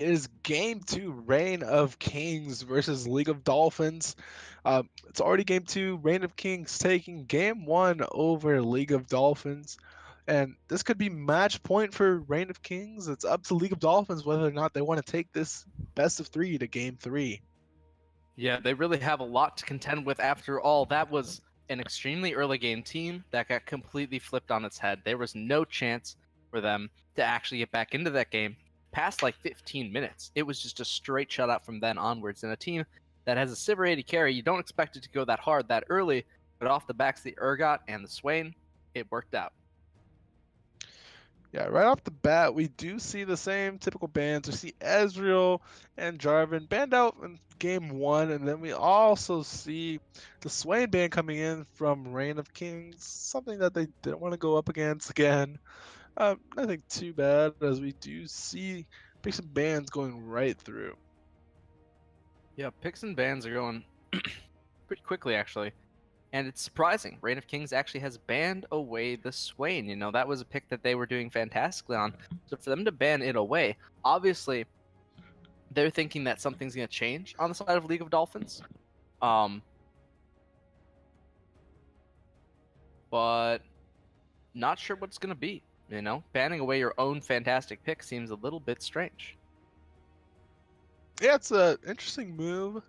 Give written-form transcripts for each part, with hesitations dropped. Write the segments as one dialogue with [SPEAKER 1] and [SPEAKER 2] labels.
[SPEAKER 1] It is Game 2, Reign of Kings versus League of Dolphins. It's already Game 2, Reign of Kings taking Game 1 over League of Dolphins. And this could be match point for Reign of Kings. It's up to League of Dolphins whether or not they want to take this best of 3 to Game 3.
[SPEAKER 2] Yeah, they really have a lot to contend with after all. That was an extremely early game team that got completely flipped on its head. There was no chance for them to actually get back into that game past like 15 minutes. It was just a straight shutout from then onwards. And a team that has a Silver 80 carry, you don't expect it to go that hard that early, but off the backs of the Urgot and the Swain, it worked out.
[SPEAKER 1] Yeah, right off the bat, we do see the same typical bands. We see Ezreal and Jarvan banned out in game 1, and then we also see the Swain band coming in from Reign of Kings, something that they didn't want to go up against again. Nothing too bad, as we do see picks and bans going right through.
[SPEAKER 2] Yeah, picks and bans are going pretty quickly, actually. And it's surprising. Reign of Kings actually has banned away the Swain. You know, that was a pick that they were doing fantastically on. So for them to ban it away, obviously, they're thinking that something's going to change on the side of League of Dolphins. But not sure what it's going to be. You know, banning away your own fantastic pick seems a little bit strange.
[SPEAKER 1] Yeah, it's an interesting move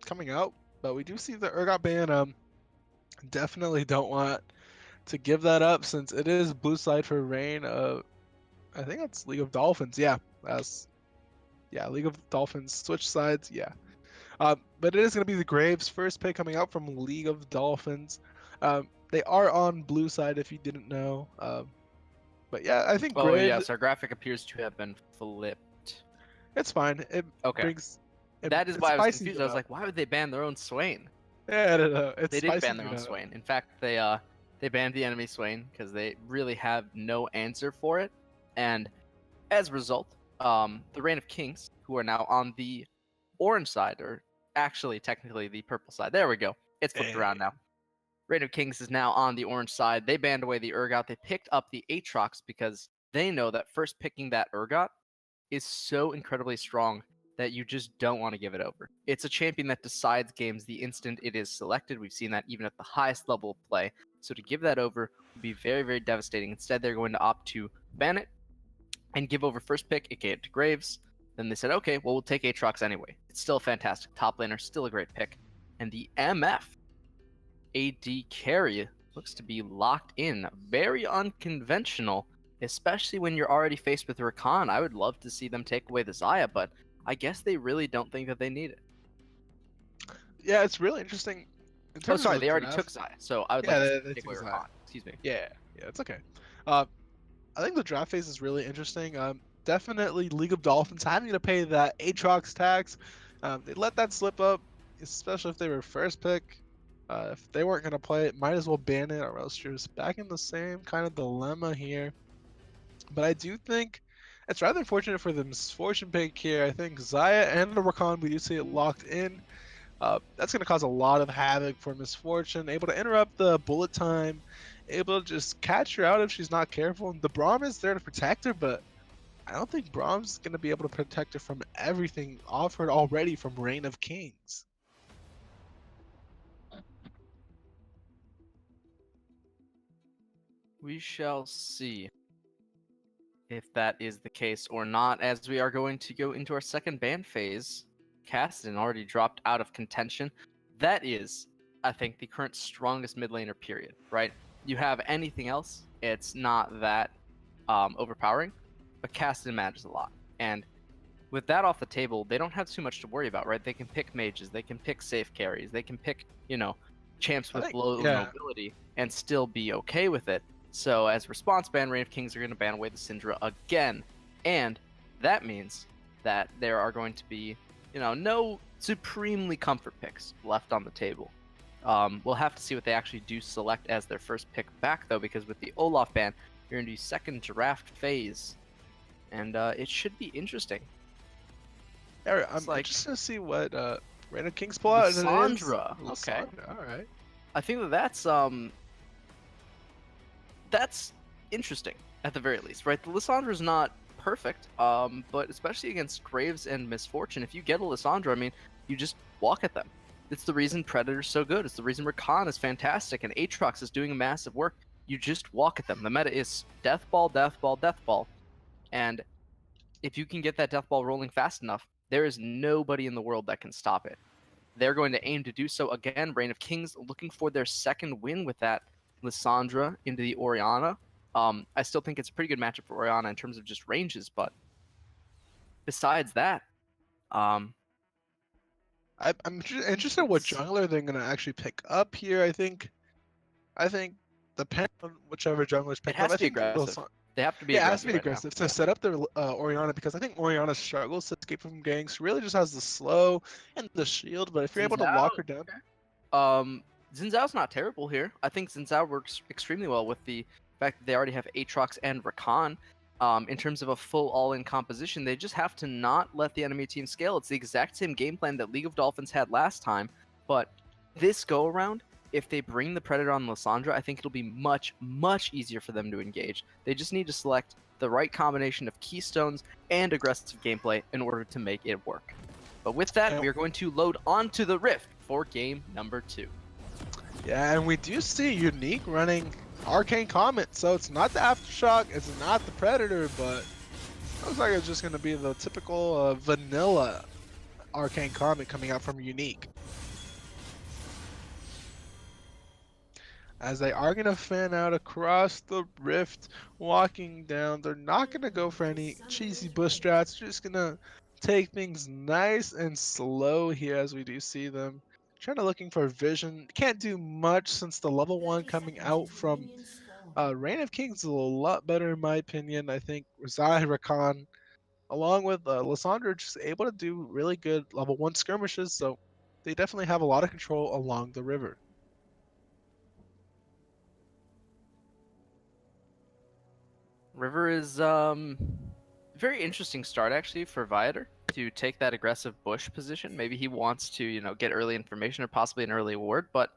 [SPEAKER 1] coming out, but we do see the Urgot ban. Definitely don't want to give that up since it is blue side for Reign. I think that's League of Dolphins. Yeah, League of Dolphins. Switch sides. Yeah. But it is going to be the Graves first pick coming out from League of Dolphins. They are on blue side if you didn't know. But yeah, I think
[SPEAKER 2] Oh,
[SPEAKER 1] Graves.
[SPEAKER 2] yes, our graphic appears to have been flipped.
[SPEAKER 1] It's fine. It
[SPEAKER 2] Okay.
[SPEAKER 1] brings.
[SPEAKER 2] That is
[SPEAKER 1] it
[SPEAKER 2] why I was
[SPEAKER 1] spices
[SPEAKER 2] confused.
[SPEAKER 1] it
[SPEAKER 2] I was
[SPEAKER 1] up.
[SPEAKER 2] like, why would they ban their own Swain?
[SPEAKER 1] Yeah, I don't know. It's
[SPEAKER 2] They did
[SPEAKER 1] spicy
[SPEAKER 2] ban their own Swain. In fact, they banned the enemy Swain because they really have no answer for it. And as a result, the Reign of Kings, who are now on the orange side, or actually technically the purple side. There we go. It's flipped around now. Reign of Kings is now on the orange side. They banned away the Urgot. They picked up the Aatrox because they know that first picking that Urgot is so incredibly strong that you just don't want to give it over. It's a champion that decides games the instant it is selected. We've seen that even at the highest level of play. So to give that over would be very, very devastating. Instead, they're going to opt to ban it and give over first pick, aka to Graves. Then they said, okay, well, we'll take Aatrox anyway. It's still fantastic. Top laner, still a great pick. And the MF AD carry looks to be locked in. Very unconventional, especially when you're already faced with Rakan. I would love to see them take away the Xayah, but I guess they really don't think that they need it.
[SPEAKER 1] Yeah, it's really interesting.
[SPEAKER 2] Oh, sorry, they already took Xayah, so I would like to take away
[SPEAKER 1] Xayah.
[SPEAKER 2] Rakan. Excuse me.
[SPEAKER 1] Yeah, it's okay. I think the draft phase is really interesting. Definitely League of Dolphins having to pay that Aatrox tax. They let that slip up, especially if they were first pick. If they weren't going to play it, might as well ban it, or else you're just back in the same kind of dilemma here. But I do think it's rather unfortunate for the Misfortune pick here. I think Xayah and the Rakan, we do see it locked in. That's going to cause a lot of havoc for Misfortune, able to interrupt the bullet time, able to just catch her out if she's not careful. The Braum is there to protect her, but I don't think Braum's going to be able to protect her from everything offered already from Reign of Kings.
[SPEAKER 2] We shall see if that is the case or not, as we are going to go into our second ban phase. Kassadin already dropped out of contention. That is, I think, the current strongest mid laner, period, right? You have anything else, it's not that overpowering, but Kassadin matters a lot. And with that off the table, they don't have too much to worry about, right? They can pick mages, they can pick safe carries, they can pick, champs with low mobility and still be okay with it. So as response ban, Reign of Kings are going to ban away the Syndra again. And that means that there are going to be, no supremely comfort picks left on the table. We'll have to see what they actually do select as their first pick back, though, because with the Olaf ban, you're going to do second draft phase. And it should be interesting.
[SPEAKER 1] Yeah, I'm just going to see what Reign of Kings pull out.
[SPEAKER 2] Lissandra. Okay.
[SPEAKER 1] All right.
[SPEAKER 2] I think that's interesting, at the very least, right? The Lissandra's not perfect. But especially against Graves and Misfortune, if you get a Lissandra, I mean, you just walk at them. It's the reason Predator's so good. It's the reason Rakan is fantastic and Aatrox is doing massive work. You just walk at them. The meta is death ball, death ball, death ball. And if you can get that death ball rolling fast enough, there is nobody in the world that can stop it. They're going to aim to do so again. Reign of Kings looking for their second win with that Lissandra into the Orianna. I still think it's a pretty good matchup for Orianna in terms of just ranges, but besides that,
[SPEAKER 1] I'm interested in what jungler they're gonna actually pick up here. I think depending on whichever jungler's
[SPEAKER 2] it
[SPEAKER 1] picked
[SPEAKER 2] has
[SPEAKER 1] up, I
[SPEAKER 2] to be
[SPEAKER 1] think
[SPEAKER 2] aggressive. They have to be
[SPEAKER 1] yeah, it has to
[SPEAKER 2] aggressive
[SPEAKER 1] be
[SPEAKER 2] right now.
[SPEAKER 1] aggressive to set up their Orianna, because I think Orianna struggles to escape from ganks. Really just has the slow and the shield, but if you're able to lock her down,
[SPEAKER 2] Xin Zhao's not terrible here. I think Xin Zhao works extremely well with the fact that they already have Aatrox and Rakan. In terms of a full all-in composition, they just have to not let the enemy team scale. It's the exact same game plan that League of Dolphins had last time, but this go-around, if they bring the Predator on Lissandra, I think it'll be much, much easier for them to engage. They just need to select the right combination of keystones and aggressive gameplay in order to make it work. But with that, we are going to load onto the Rift for game number 2.
[SPEAKER 1] yeah, and we do see Unique running Arcane Comet, so it's not the Aftershock, it's not the Predator, but looks like it's just going to be the typical vanilla Arcane Comet coming out from Unique. As they are going to fan out across the Rift, walking down. They're not going to go for any cheesy bush strats, just going to take things nice and slow here as we do see them. Trying to looking for vision. Can't do much since the level 1 coming out from Reign of Kings is a lot better in my opinion. I think Zai Rakan, along with Lissandra, just able to do really good level 1 skirmishes, so they definitely have a lot of control along the river.
[SPEAKER 2] River is very interesting start actually for Viator to take that aggressive bush position. Maybe he wants to, you know, get early information or possibly an early ward, but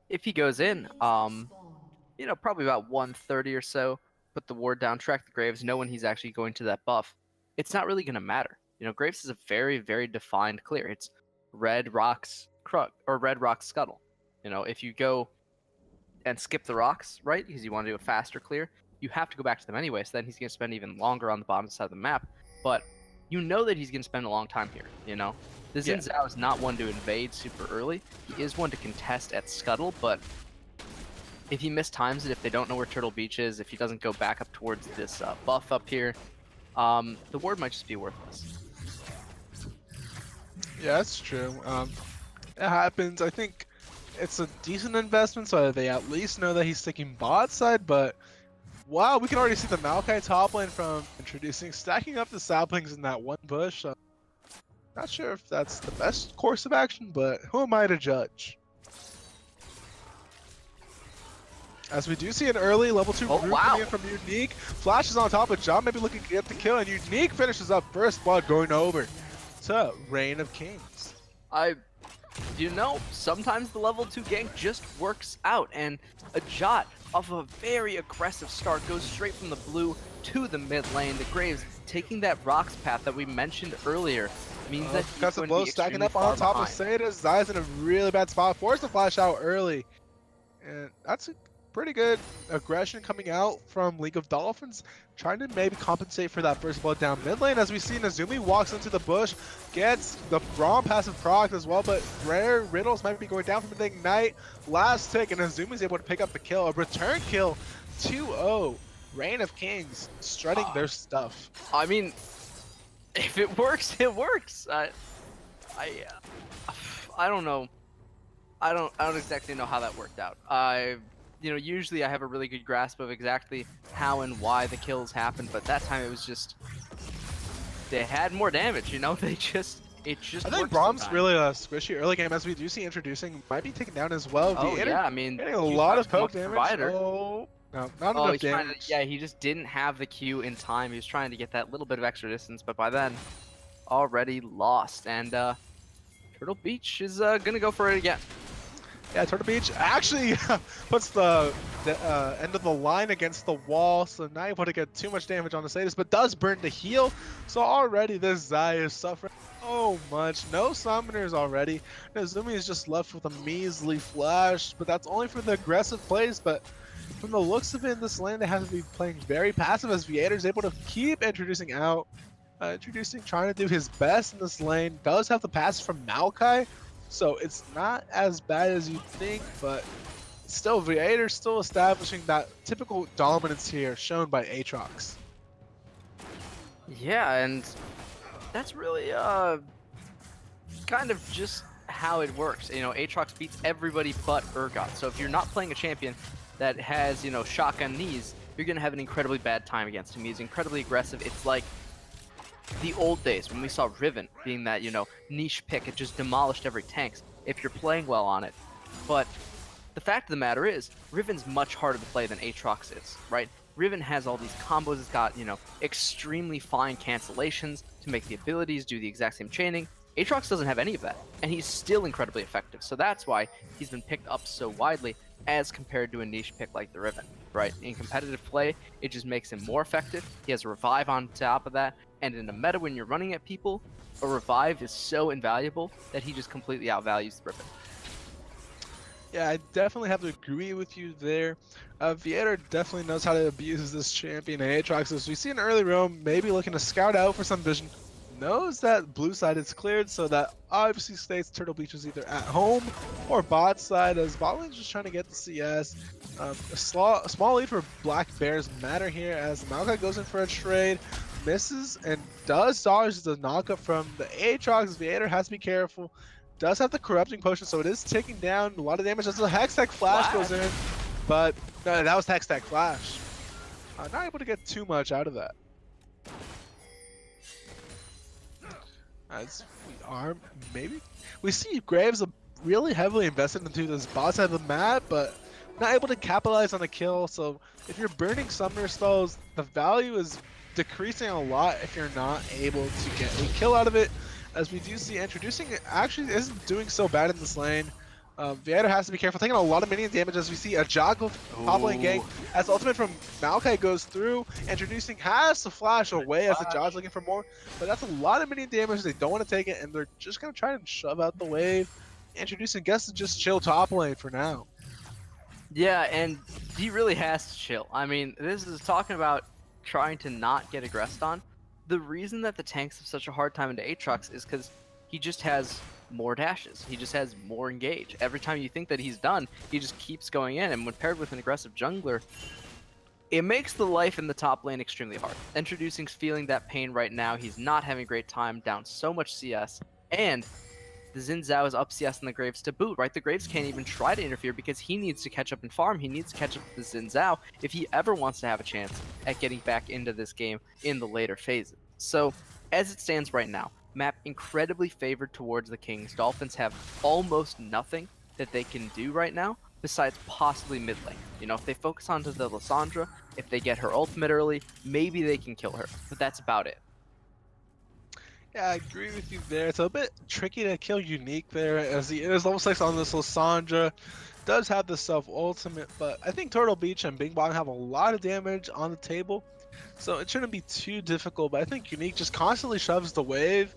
[SPEAKER 2] if he goes in, you know, probably about 130 or so, put the ward down, track the Graves, know when he's actually going to that buff, it's not really going to matter. You know, Graves is a very, very defined clear. It's red rocks Krug or red rocks scuttle. You know, if you go and skip the rocks, right, because you want to do a faster clear, you have to go back to them anyway, so then he's going to spend even longer on the bottom side of the map. But you know that he's going to spend a long time here, you know? The Xin Zhao is not one to invade super early. He is one to contest at scuttle, but if he mistimes it, if they don't know where Turtle Beach is, if he doesn't go back up towards this buff up here, the ward might just be worthless.
[SPEAKER 1] Yeah, that's true. It happens. I think it's a decent investment, so they at least know that he's sticking bot side, but wow, we can already see the Maokai top lane from introducing, stacking up the saplings in that one bush. Not sure if that's the best course of action, but who am I to judge? As we do see an early level 2 group coming in from Unique. Flashes on top of John, maybe looking to get the kill, and Unique finishes up first blood going over to Reign of Kings.
[SPEAKER 2] You know, sometimes the level 2 gank just works out, and a Jot off of a very aggressive start goes straight from the blue to the mid lane. The Graves taking that rocks path that we mentioned earlier means that he's
[SPEAKER 1] got the
[SPEAKER 2] going
[SPEAKER 1] blow
[SPEAKER 2] to be
[SPEAKER 1] stacking up on top of Seda. Zai's in a really bad spot, forced to flash out early, and that's a pretty good aggression coming out from League of Dolphins, trying to maybe compensate for that first blood down mid lane. As we see, Nazumi walks into the bush, gets the Braum passive proc as well, but Rare Riddles might be going down from the Ignite. Last tick, and Nazumi's able to pick up the kill. A return kill, 2-0. Reign of Kings strutting their stuff.
[SPEAKER 2] I mean, if it works, it works. I don't know. I don't exactly know how that worked out. You know, usually I have a really good grasp of exactly how and why the kills happened, but that time it was just they had more damage. You know, it just. I
[SPEAKER 1] think Braum's really squishy early game, as we do see introducing, might be taken down as well.
[SPEAKER 2] Oh yeah, I mean,
[SPEAKER 1] getting a lot of poke damage. Oh, no, not enough damage.
[SPEAKER 2] Yeah, he just didn't have the Q in time. He was trying to get that little bit of extra distance, but by then, already lost. And Turtle Beach is gonna go for it again.
[SPEAKER 1] Yeah, Turtle Beach actually puts the end of the line against the wall, so not able to get too much damage on the status, but does burn the heal. So already this Zai is suffering so much. No summoners already. Nezumi is just left with a measly flash, but that's only for the aggressive plays. But from the looks of it in this lane, they have to be playing very passive as Viator is able to keep introducing out. Trying to do his best in this lane. Does have the pass from Maokai, so it's not as bad as you think, but still, Viator still establishing that typical dominance here shown by Aatrox.
[SPEAKER 2] Yeah, and that's really kind of just how it works. You know, Aatrox beats everybody but Urgot. So if you're not playing a champion that has, you know, shotgun knees, you're gonna have an incredibly bad time against him. He's incredibly aggressive. It's like the old days when we saw Riven being that, you know, niche pick. It just demolished every tanks if you're playing well on it. But the fact of the matter is, Riven's much harder to play than Aatrox is, right? Riven has all these combos. It's got, you know, extremely fine cancellations to make the abilities do the exact same chaining. Aatrox doesn't have any of that, and he's still incredibly effective. So that's why he's been picked up so widely as compared to a niche pick like the Riven, right? In competitive play, it just makes him more effective. He has a revive on top of that, and in a meta when you're running at people, a revive is so invaluable that he just completely outvalues the Riven.
[SPEAKER 1] Yeah, I definitely have to agree with you there. Viator definitely knows how to abuse this champion Aatrox. As we see an early roam, maybe looking to scout out for some vision. Knows that blue side is cleared, so that obviously states Turtle Beach is either at home or bot side, as bot lane's just trying to get the CS. A small lead for Black Bears matter here as Maokai goes in for a trade, misses, and does dodge the knockup from the Aatrox. Viator has to be careful. Does have the corrupting potion, so it is taking down a lot of damage as the Hextech Flash goes in, but no, that was Hextech Flash. Not able to get too much out of that. As we see Graves really heavily invested into this bot side of the map, but not able to capitalize on the kill. So if you're burning summoner spells, the value is decreasing a lot if you're not able to get a kill out of it. As we do see, introducing it actually isn't doing so bad in this lane. Viator has to be careful, taking a lot of minion damage as we see a Joggle top lane gank. As the ultimate from Maokai goes through, introducing has to flash away as the Jog's looking for more. But that's a lot of minion damage, they don't want to take it, and they're just going to try and shove out the wave. Introducing gets to just chill top lane for now.
[SPEAKER 2] Yeah, and he really has to chill. I mean, this is talking about trying to not get aggressed on. The reason that the tanks have such a hard time into Aatrox is because he just has more dashes. He just has more engage. Every time you think that he's done, he just keeps going in, and when paired with an aggressive jungler, it makes the life in the top lane extremely hard. Introducing's feeling that pain right now. He's not having a great time, down so much CS, and the Xin Zhao is up CS in the Graves to boot, right? The Graves can't even try to interfere because he needs to catch up and farm. He needs to catch up with the Xin Zhao if he ever wants to have a chance at getting back into this game in the later phases. So, as it stands right now, map incredibly favored towards the Kings. Dolphins have almost nothing that they can do right now besides possibly mid lane. You know, if they focus onto the Lissandra, if they get her ultimate early, maybe they can kill her, but that's about it.
[SPEAKER 1] Yeah, I agree with you there. It's a bit tricky to kill Unique there, as he is level 6 on this Lissandra. Does have the self-ultimate, but I think Turtle Beach and Bing Bong have a lot of damage on the table, so it shouldn't be too difficult, but I think Unique just constantly shoves the wave.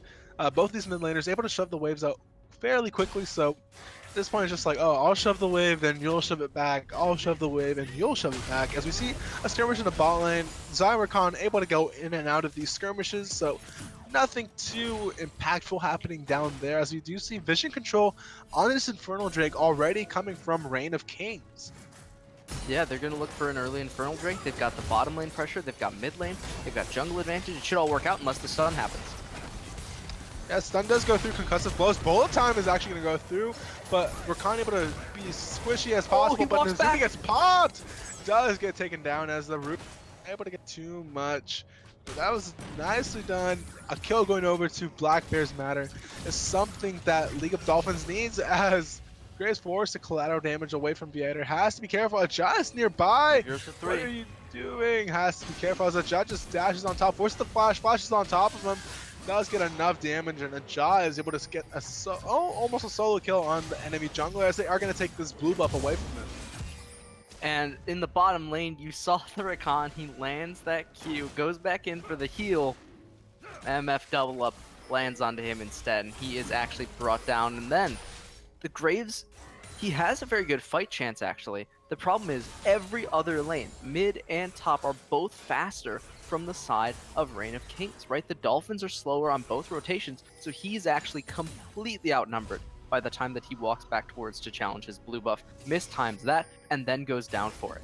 [SPEAKER 1] Both these mid laners able to shove the waves out fairly quickly, so at this point it's just like, oh, I'll shove the wave, then you'll shove it back, I'll shove the wave, and you'll shove it back. As we see a skirmish in the bot lane, Zymercon able to go in and out of these skirmishes, so nothing too impactful happening down there, as we do see vision control on this Infernal Drake already coming from Reign of Kings.
[SPEAKER 2] Yeah, they're going to look for an early Infernal Drake. They've got the bottom lane pressure, they've got mid lane, they've got jungle advantage. It should all work out unless the stun happens.
[SPEAKER 1] Yeah, stun does go through concussive blows. Bullet time is actually going to go through, but we're kind of able to be squishy as possible, but Nezumi gets popped! Does get taken down as the root able to get too much. But that was nicely done. A kill going over to Black Bears Matter is something that League of Dolphins needs, as Graves forced the collateral damage away from Viator. Has to be careful. Just nearby.
[SPEAKER 2] Here's the 3.
[SPEAKER 1] What are you doing? Has to be careful as Ajah just dashes on top. Forces the flash. Flashes on top of him. does get enough damage, and Ajah is able to get almost a solo kill on the enemy jungler, as they are going to take this blue buff away from him.
[SPEAKER 2] And in the bottom lane, you saw the Rakan. He lands that Q, goes back in for the heal. MF double up lands onto him instead, and he is actually brought down. And then the Graves, he has a very good fight chance, actually. The problem is every other lane, mid and top, are both faster from the side of Reign of Kings, right? The Dolphins are slower on both rotations, so he's actually completely outnumbered by the time that he walks back towards to challenge his blue buff, mistimes that, and then goes down for it.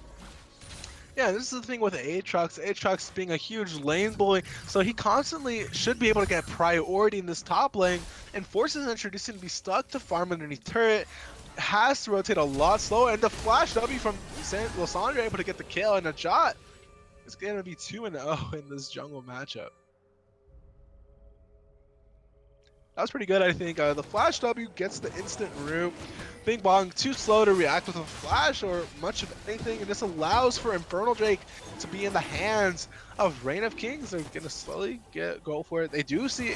[SPEAKER 1] Yeah, this is the thing with Aatrox. Aatrox being a huge lane bully, so he constantly should be able to get priority in this top lane, and forces Introducing to be stuck to farm underneath turret, has to rotate a lot slower, and the flash W from Lissandra able to get the kill, and Ajah is going to be 2-0 in this jungle matchup. That was pretty good, I think. The flash W gets the instant root. Bing Bong too slow to react with a flash or much of anything, and this allows for Infernal Drake to be in the hands of Reign of Kings. They're gonna slowly go for it. They do see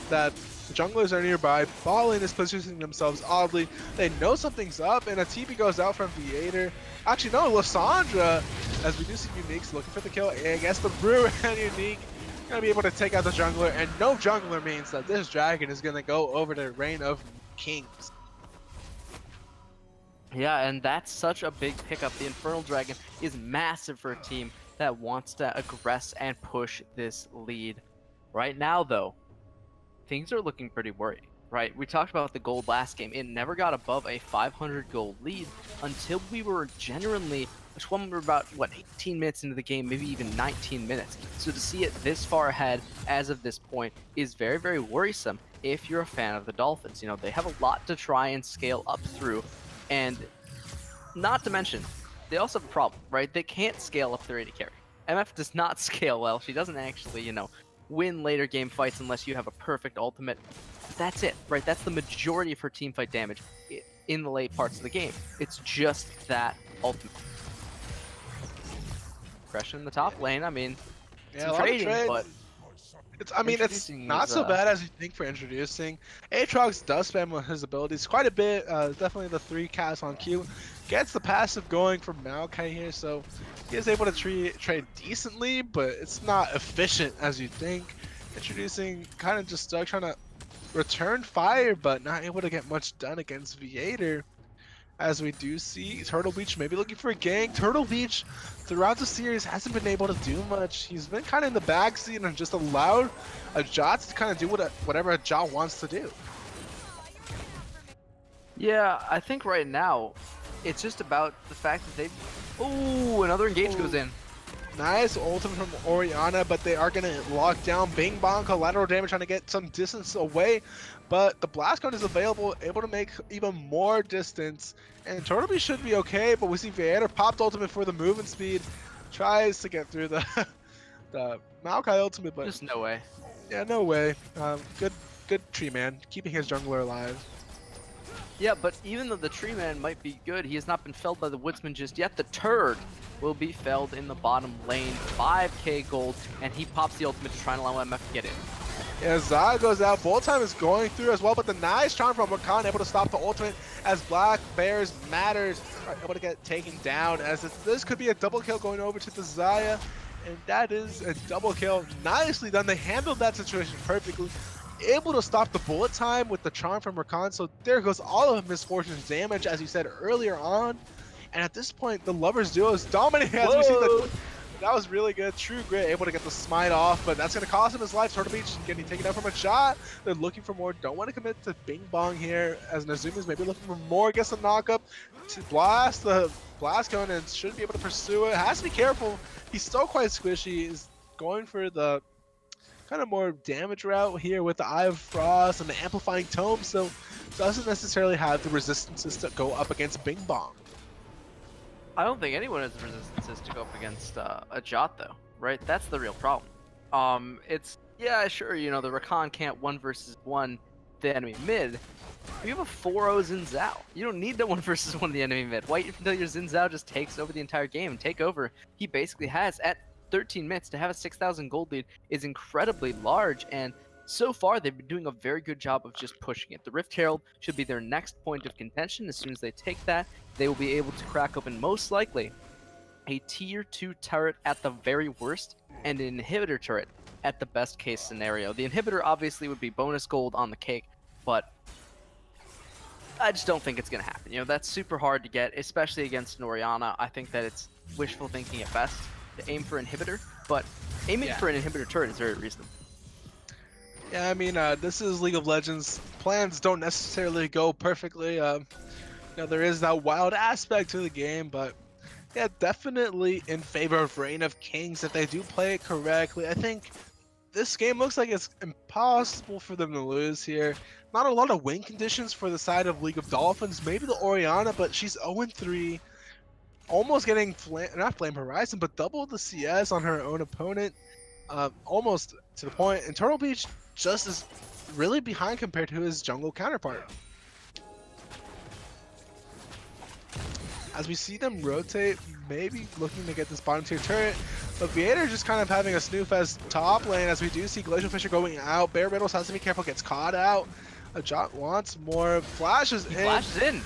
[SPEAKER 1] that the junglers are nearby. Bot lane is positioning themselves oddly. They know something's up, and a TP goes out from Viator. Actually, no, Lissandra, as we do see Unique's looking for the kill. I guess the Brew and Unique gonna be able to take out the jungler, and no jungler means that this dragon is gonna go over to Reign of Kings.
[SPEAKER 2] Yeah, and that's such a big pickup. The Infernal Dragon is massive for a team that wants to aggress and push this lead. Right now, though, things are looking pretty worrying, right? We talked about the gold last game. It never got above a 500 gold lead until we were genuinely, when we were about, 18 minutes into the game, maybe even 19 minutes. So to see it this far ahead as of this point is very, very worrisome if you're a fan of the Dolphins. You know, they have a lot to try and scale up through. And not to mention, they also have a problem, right? They can't scale up their AD carry. MF does not scale well. She doesn't actually, win later game fights unless you have a perfect ultimate. That's it, right? That's the majority of her team fight damage in the late parts of the game. It's just that ultimate. Aggression in the top lane, I mean,
[SPEAKER 1] Yeah,
[SPEAKER 2] some trading, but...
[SPEAKER 1] it's not so bad as you think for Introducing. Aatrox does spam his abilities quite a bit. Definitely the 3 cast on Q. Gets the passive going for Maokai here, so he is able to trade decently, but it's not efficient as you think. Introducing kind of just stuck trying to return fire, but not able to get much done against Viator. As we do see Turtle Beach maybe looking for a gank. Turtle Beach throughout the series hasn't been able to do much. He's been kind of in the backseat and just allowed Ajah to kind of do whatever Ajah wants to do.
[SPEAKER 2] Yeah, I think right now it's just about the fact that they've... Ooh, another engage goes in.
[SPEAKER 1] Nice ultimate from Orianna, but they are going to lock down Bing Bong, collateral damage, trying to get some distance away. But the blast cone is available, able to make even more distance. And Turtle Beach should be okay, but we see Viator popped ultimate for the movement speed. Tries to get through the Maokai ultimate, but...
[SPEAKER 2] Just no way.
[SPEAKER 1] Yeah, no way. Good tree man, keeping his jungler alive.
[SPEAKER 2] Yeah, but even though the tree man might be good, he has not been felled by the woodsman just yet. The turd will be felled in the bottom lane. 5k gold, and he pops the ultimate to try and allow MF to get in.
[SPEAKER 1] Yeah, Zaya goes out. Bolt time is going through as well, but the nice charm from Rakan able to stop the ultimate as Black Bears Matters are able to get taken down. As this could be a double kill going over to the Zaya, and that is a double kill. Nicely done. They handled that situation perfectly. Able to stop the bullet time with the charm from Rakan, so there goes all of Misfortune's damage, as you said earlier on. And at this point, the Lovers duo is dominating as we see that was really good. True Grit able to get the smite off, but that's going to cost him his life. Turtle Beach getting taken out from a shot. They're looking for more. Don't want to commit to Bing Bong here, as Nazumi's maybe looking for more. Gets a knockup to blast the blast cone and should be able to pursue it. Has to be careful. He's still quite squishy. He's going for the kind of more damage route here with the Eye of Frost and the Amplifying Tome, so doesn't necessarily have the resistances to go up against Bing Bong.
[SPEAKER 2] I don't think anyone has the resistances to go up against Ajah, though, right? That's the real problem. It's, yeah, sure, the Rakan can't 1 versus 1 the enemy mid. You have a 4-0 Xin Zhao. You don't need the 1 versus 1 the enemy mid. Wait until your Xin Zhao just takes over the entire game and take over. He basically has, at 13 minutes, to have a 6,000 gold lead is incredibly large, and so far they've been doing a very good job of just pushing it. The Rift Herald should be their next point of contention. As soon as they take that, they will be able to crack open most likely a tier 2 turret at the very worst, and an inhibitor turret at the best case scenario. The inhibitor obviously would be bonus gold on the cake, but I just don't think it's going to happen. You know, that's super hard to get, especially against an Orianna. I think that it's wishful thinking at best to aim for inhibitor, but aiming for an inhibitor turret is very reasonable.
[SPEAKER 1] Yeah, I mean, this is League of Legends. Plans don't necessarily go perfectly. You know, there is that wild aspect to the game, but yeah, definitely in favor of Reign of Kings if they do play it correctly. I think this game looks like it's impossible for them to lose here. Not a lot of win conditions for the side of League of Dolphins. Maybe the Orianna, but she's 0-3. Almost getting, not Flame Horizon, but double the CS on her own opponent. Almost to the point. And Turtle Beach just is really behind compared to his jungle counterpart. As we see them rotate, maybe looking to get this bottom tier turret, but Viator just kind of having a snooze top lane as we do see Glacial Fisher going out. Bear Riddles has to be careful, gets caught out. Ajot wants more, flashes in,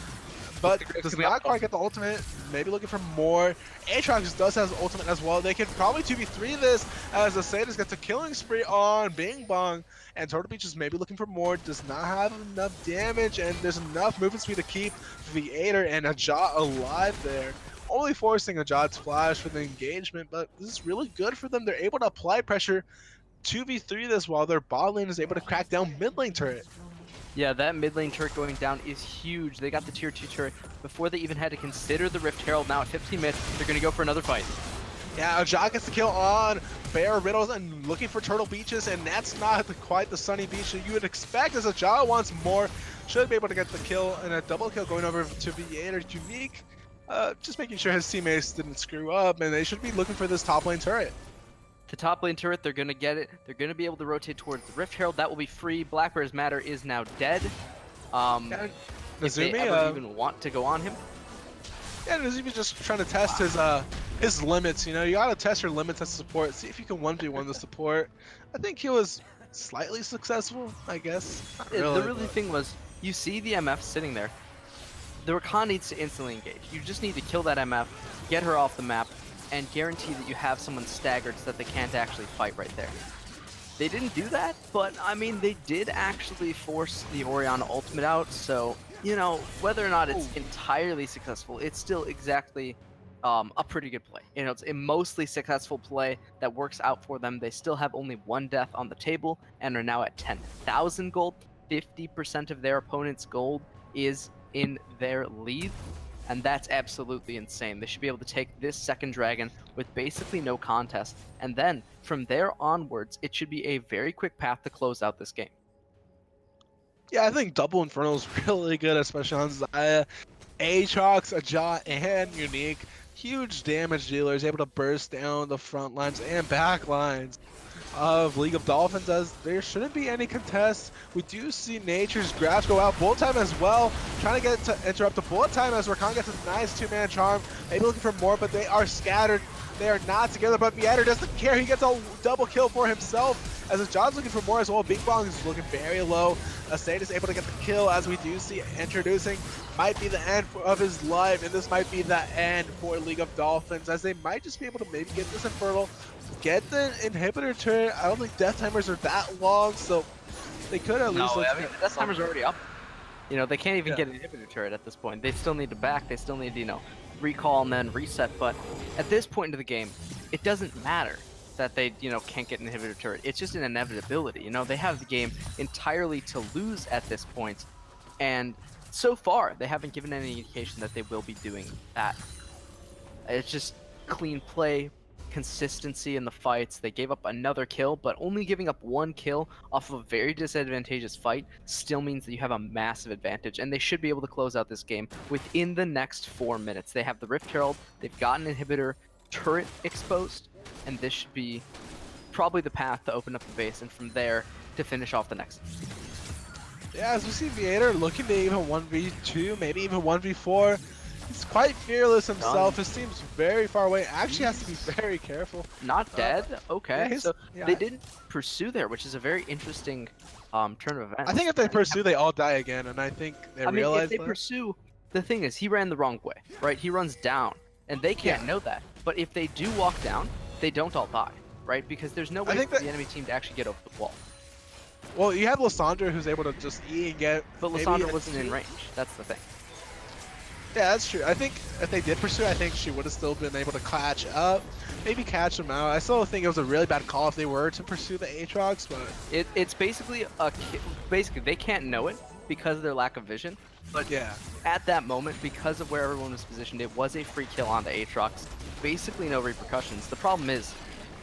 [SPEAKER 1] but does not quite get the ultimate. Maybe looking for more. Aatrox does have his ultimate as well. They can probably 2v3 this as the Sadist gets a killing spree on Bing Bong. And Turtle Beach is maybe looking for more, does not have enough damage, and there's enough movement speed to keep Viator and Ajot alive there. Only forcing Ajot's flash for the engagement, but this is really good for them. They're able to apply pressure 2v3 this while their bot lane is able to crack down mid lane turret.
[SPEAKER 2] Yeah, that mid lane turret going down is huge. They got the tier 2 turret before they even had to consider the Rift Herald. Now at 15 minutes, they're going to go for another fight.
[SPEAKER 1] Yeah, Ajot gets the kill on Bear Riddles and looking for Turtle Beaches, and that's not quite the sunny beach that you would expect as Ajot wants more. Should be able to get the kill, and a double kill going over to Viator. Unique, just making sure his teammates didn't screw up, and they should be looking for this top lane turret.
[SPEAKER 2] The top lane turret, they're going to get it. They're going to be able to rotate towards the Rift Herald. That will be free. Black Bear's Matter is now dead. If they ever even want to go on him.
[SPEAKER 1] Yeah, Nazumi just trying to test his limits. You know, you gotta test your limits as support. See if you can 1v1 the support. I think he was slightly successful, I guess.
[SPEAKER 2] The really thing was, you see the MF sitting there. The Rakan needs to instantly engage. You just need to kill that MF, get her off the map, and guarantee that you have someone staggered so that they can't actually fight right there. They didn't do that, but I mean, they did actually force the Orianna ultimate out, so, you know, whether or not it's entirely successful, it's still exactly a pretty good play. You know, it's a mostly successful play that works out for them. They still have only one death on the table and are now at 10,000 gold. 50% of their opponent's gold is in their lead, and that's absolutely insane. They should be able to take this second dragon with basically no contest, and then from there onwards, it should be a very quick path to close out this game.
[SPEAKER 1] Yeah, I think Double Inferno is really good, especially on Xayah. Aatrox, Ajot, and Unique. Huge damage dealers, able to burst down the front lines and back lines of League of Dolphins, as there shouldn't be any contests. We do see Nature's Grasp go out. Bullet Time as well, trying to get to interrupt the Bullet Time as Rakan gets a nice two-man charm. Maybe looking for more, but they are scattered. They are not together, but Viator doesn't care. He gets a double kill for himself as John's looking for more as well. Big Bong is looking very low. Asade is able to get the kill, as we do see introducing might be the end of his life, and this might be the end for League of Dolphins, as they might just be able to maybe get this Infernal, get the inhibitor turret. I don't think death timers are that long, so they could at least.
[SPEAKER 2] No, I mean, the death timer's already up. You know, they can't even get an inhibitor turret at this point. They still need to back. They still need to, you know, recall and then reset. But at this point in the game, it doesn't matter that they, you know, can't get an inhibitor turret. It's just an inevitability. You know, they have the game entirely to lose at this point, and so far they haven't given any indication that they will be doing that. It's just clean play, consistency in the fights. They gave up another kill, but only giving up one kill off of a very disadvantageous fight still means that you have a massive advantage, and they should be able to close out this game within the next 4 minutes. They have the Rift Herald, they've got an inhibitor turret exposed, and this should be probably the path to open up the base, and from there to finish off the next.
[SPEAKER 1] Yeah, as we see Viator looking to even 1v2, maybe even 1v4. He's quite fearless himself.
[SPEAKER 2] Done.
[SPEAKER 1] His team's very far away. Actually has to be very careful.
[SPEAKER 2] Not dead. Okay, so
[SPEAKER 1] Yeah,
[SPEAKER 2] they didn't pursue there, which is a very interesting turn of events.
[SPEAKER 1] I think if they pursue, they all die again, and I think they
[SPEAKER 2] I mean, if
[SPEAKER 1] realize
[SPEAKER 2] they
[SPEAKER 1] that.
[SPEAKER 2] pursue, the thing is, he ran the wrong way, right? He runs down, and they can't know that. But if they do walk down, they don't all die, right? Because there's no way
[SPEAKER 1] think
[SPEAKER 2] for
[SPEAKER 1] that-
[SPEAKER 2] the enemy team to actually get over the wall.
[SPEAKER 1] Well, you have Lysandra who's able to just E and get.
[SPEAKER 2] But
[SPEAKER 1] maybe
[SPEAKER 2] Lysandra
[SPEAKER 1] a
[SPEAKER 2] wasn't in
[SPEAKER 1] two.
[SPEAKER 2] range. That's the thing.
[SPEAKER 1] Yeah, that's true. I think if they did pursue, I think she would have still been able to catch up, maybe catch them out. I still think it was a really bad call if they were to pursue the Aatrox, but
[SPEAKER 2] It's basically basically they can't know it because of their lack of vision. But
[SPEAKER 1] yeah,
[SPEAKER 2] at that moment, because of where everyone was positioned, it was a free kill on the Aatrox. Basically no repercussions. The problem is,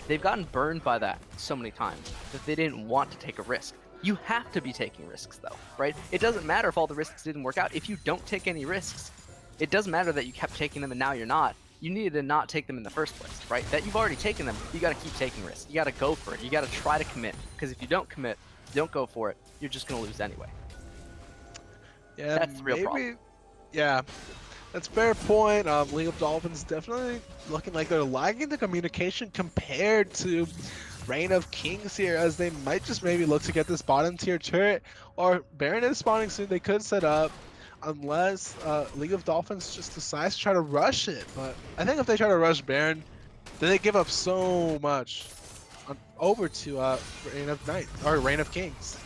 [SPEAKER 2] they've gotten burned by that so many times that they didn't want to take a risk. You have to be taking risks though, right? It doesn't matter if all the risks didn't work out. If you don't take any risks, it doesn't matter that you kept taking them and now you're not. You needed to not take them in the first place, right? That you've already taken them, you got to keep taking risks. You got to go for it. You got to try to commit. Because if you don't commit, you don't go for it, you're just going to lose anyway.
[SPEAKER 1] yeah,
[SPEAKER 2] That's the real problem.
[SPEAKER 1] Yeah, that's a fair point. League of Dolphins definitely looking like they're lagging the communication compared to Reign of Kings here, as they might just maybe look to get this bottom tier turret, or Baron is spawning soon. They could set up. Unless League of Dolphins just decides to try to rush it. But I think if they try to rush Baron, then they give up so much over to Reign of Knights or Reign of Kings.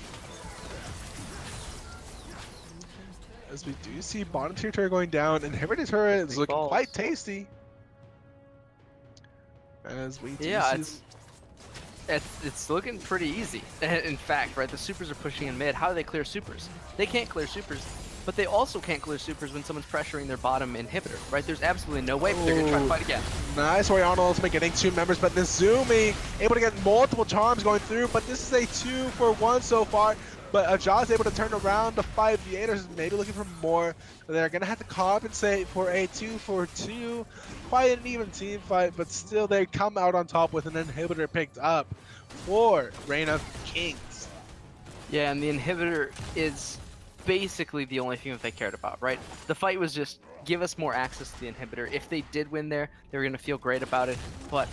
[SPEAKER 1] As we do see bottom tier turret going down, inhibitor turret is looking quite tasty. As we do see
[SPEAKER 2] it's looking pretty easy. In fact, right, the supers are pushing in mid. How do they clear supers? They can't clear supers. But they also can't clear supers when someone's pressuring their bottom inhibitor, right? There's absolutely no way, but they're going to try to fight again.
[SPEAKER 1] Nice Oriana ultimate getting 2 members, but Nizumi able to get multiple charms going through, but this is a 2-for-1 so far. But Ajah is able to turn around the 5 Viators, maybe looking for more. They're going to have to compensate for a 2-for-2. Quite an even team fight, but still they come out on top with an inhibitor picked up for Reign of Kings.
[SPEAKER 2] Yeah, and the inhibitor is basically the only thing that they cared about, right? The fight was just give us more access to the inhibitor. If they did win there, they were going to feel great about it, but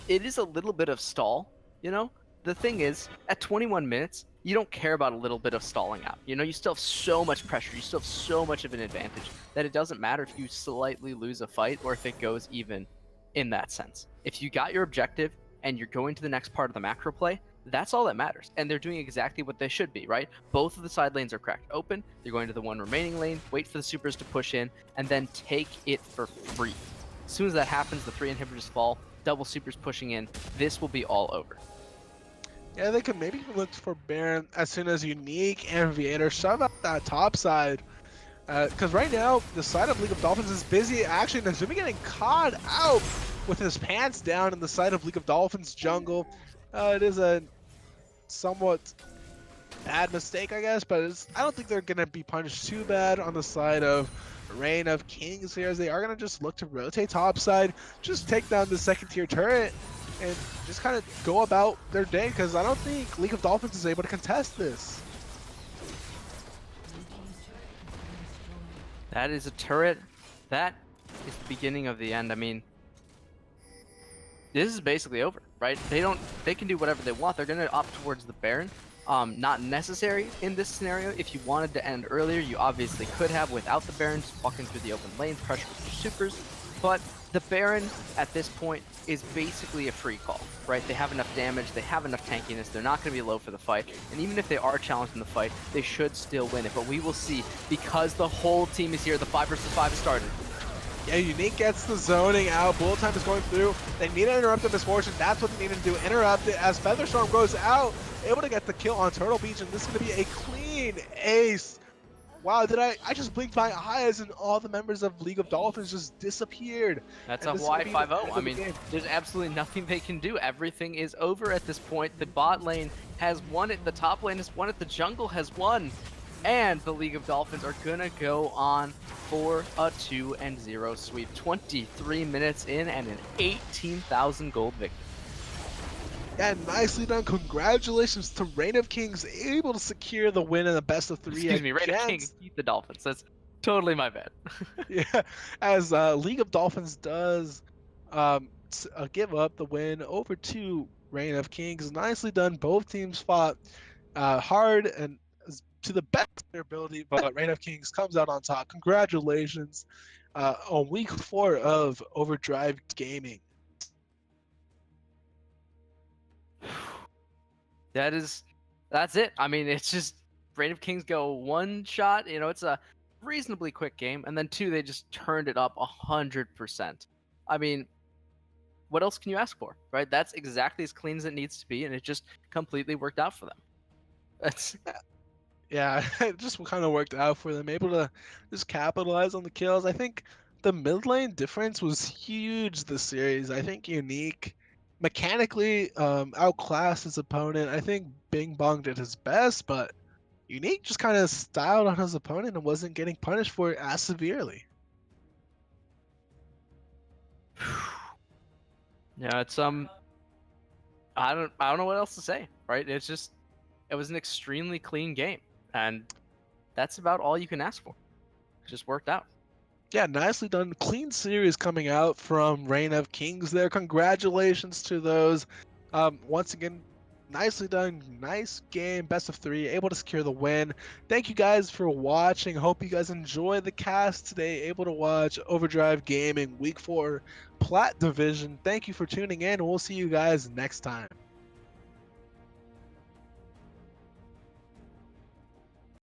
[SPEAKER 2] it is a little bit of stall, you know? The thing is, at 21 minutes, you don't care about a little bit of stalling out. You know, you still have so much pressure, you still have so much of an advantage that it doesn't matter if you slightly lose a fight or if it goes even in that sense. If you got your objective and you're going to the next part of the macro play, that's all that matters. And they're doing exactly what they should be, right? Both of the side lanes are cracked open. They're going to the one remaining lane, wait for the supers to push in, and then take it for free. As soon as that happens, the 3 inhibitors fall, double supers pushing in. This will be all over.
[SPEAKER 1] Yeah, they could maybe look for Baron as soon as Unique and Viator shove out that top side. Because right now, the side of League of Dolphins is busy. Actually, Nazumi getting caught out with his pants down in the side of League of Dolphins jungle. It is a somewhat bad mistake, I guess, but I don't think they're going to be punished too bad on the side of Reign of Kings here, as they are going to just look to rotate topside, just take down the second tier turret, and just kind of go about their day, because I don't think League of Dolphins is able to contest this.
[SPEAKER 2] That is a turret. That is the beginning of the end. I mean, this is basically over, right? They can do whatever they want. They're going to opt towards the Baron. Not necessary in this scenario. If you wanted to end earlier, you obviously could have without the Baron, just walking through the open lanes, pressure with your supers. But the Baron at this point is basically a free call, right? They have enough damage, they have enough tankiness, they're not going to be low for the fight, and even if they are challenged in the fight, they should still win it. But we will see, because the whole team is here, the 5 versus 5 is started.
[SPEAKER 1] Yeah, Unique gets the zoning out, bullet time is going through, they need to interrupt the misfortune, that's what they need to do, interrupt it as Featherstorm goes out, able to get the kill on Turtle Beach, and this is going to be a clean ace. Wow, I just blinked my eyes and all the members of League of Dolphins just disappeared.
[SPEAKER 2] That's a Hawaii 5-0. I mean, there's absolutely nothing they can do. Everything is over at this point. The bot lane has won it. The top lane has won it. The jungle has won. And the League of Dolphins are going to go on for a 2-0 sweep. 23 minutes in and an 18,000 gold victory.
[SPEAKER 1] Yeah, nicely done. Congratulations to Reign of Kings, able to secure the win in the best of 3.
[SPEAKER 2] Excuse me, Reign of Kings beat the Dolphins. Totally my bad.
[SPEAKER 1] Yeah, as League of Dolphins does give up the win over to Reign of Kings. Nicely done. Both teams fought hard and to the best of their ability, but Reign of Kings comes out on top. Congratulations on week 4 of Overdrive Gaming.
[SPEAKER 2] That's it. I mean, it's just Reign of Kings go one shot. It's a reasonably quick game, and then two, they just turned it up 100%. I mean, what else can you ask for, right? That's exactly as clean as it needs to be, and it just completely worked out for them. That's
[SPEAKER 1] Yeah, it just kind of worked out for them, able to just capitalize on the kills. I think the mid lane difference was huge this series. I think Unique mechanically outclassed his opponent. I think Bing Bong did his best, but Unique just kind of styled on his opponent and wasn't getting punished for it as severely.
[SPEAKER 2] yeah, it's I don't know what else to say, right? It was an extremely clean game, and that's about all you can ask for. It just worked out.
[SPEAKER 1] Yeah, nicely done. Clean series coming out from Reign of Kings there. Congratulations to those. Once again, nicely done. Nice game. Best of 3. Able to secure the win. Thank you guys for watching. Hope you guys enjoy the cast today. Able to watch Overdrive Gaming Week 4 Plat Division. Thank you for tuning in. We'll see you guys next time.